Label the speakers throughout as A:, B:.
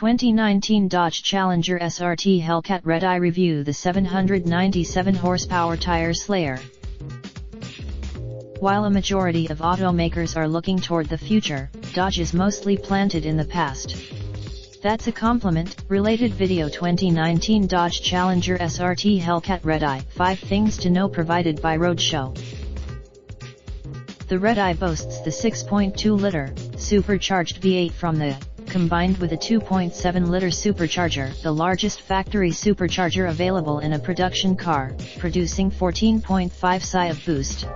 A: 2019 Dodge Challenger SRT Hellcat Redeye review. The 797 horsepower tire slayer. While a majority of automakers are looking toward the future, Dodge is mostly planted in the past. That's a compliment. Related video. 2019 Dodge Challenger SRT Hellcat Redeye, 5 things to know, provided by Roadshow. The Redeye boasts the 6.2-liter, supercharged V8 from the, combined with a 2.7-liter supercharger, the largest factory supercharger available in a production car, producing 14.5 psi of boost.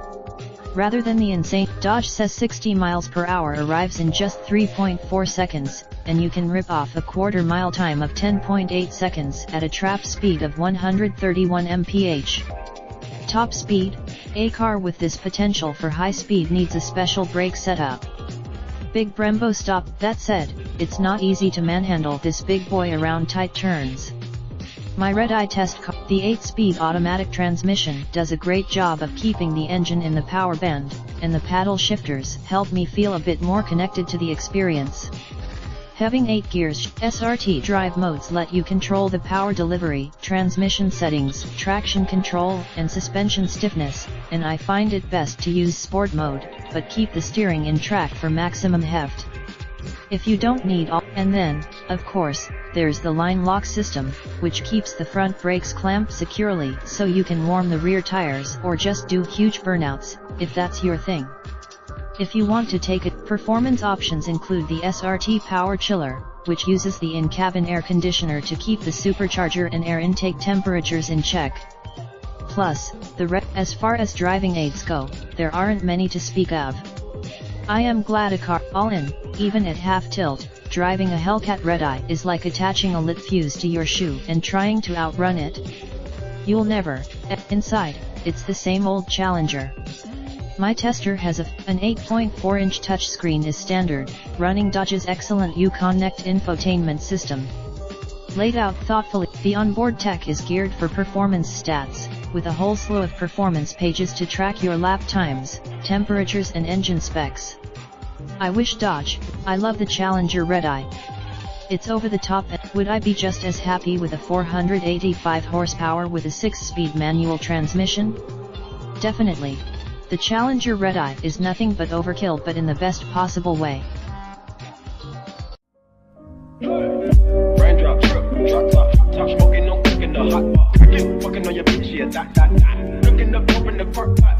A: Rather than the insane, Dodge says 60 miles per hour arrives in just 3.4 seconds, and you can rip off a quarter-mile time of 10.8 seconds at a trap speed of 131 mph. Top speed. A car with this potential for high speed needs a special brake setup. Big Brembo stop. That said, it's not easy to manhandle this big boy around tight turns. My Redeye test car, the 8-speed automatic transmission, does a great job of keeping the engine in the power band, and the paddle shifters help me feel a bit more connected to the experience. Having 8 gears, SRT drive modes let you control the power delivery, transmission settings, traction control, and suspension stiffness, and I find it best to use sport mode, but keep the steering in track for maximum heft. If you don't need all, and then, of course, there's the line lock system, which keeps the front brakes clamped securely so you can warm the rear tires or just do huge burnouts, if that's your thing. If you want to take it, performance options include the SRT Power Chiller, which uses the in-cabin air conditioner to keep the supercharger and air intake temperatures in check. Plus, as far as driving aids go, there aren't many to speak of. I am glad a car, all in, even at half tilt, driving a Hellcat Redeye is like attaching a lit fuse to your shoe and trying to outrun it. You'll never. Inside, it's the same old Challenger. My tester has an 8.4-inch touchscreen is standard, running Dodge's excellent Uconnect infotainment system. Laid out thoughtfully, the onboard tech is geared for performance stats, with a whole slew of performance pages to track your lap times, temperatures and engine specs. I wish Dodge. I love the Challenger Redeye. It's over the top, and would I be just as happy with a 485 horsepower with a 6-speed manual transmission? Definitely. The Challenger Redeye is nothing but overkill, but in the best possible way.
B: Raindrop, drop top, top smoking, no cooking the hot pot. Fucking on your bitch, yeah, that. Looking up, open the park, pot.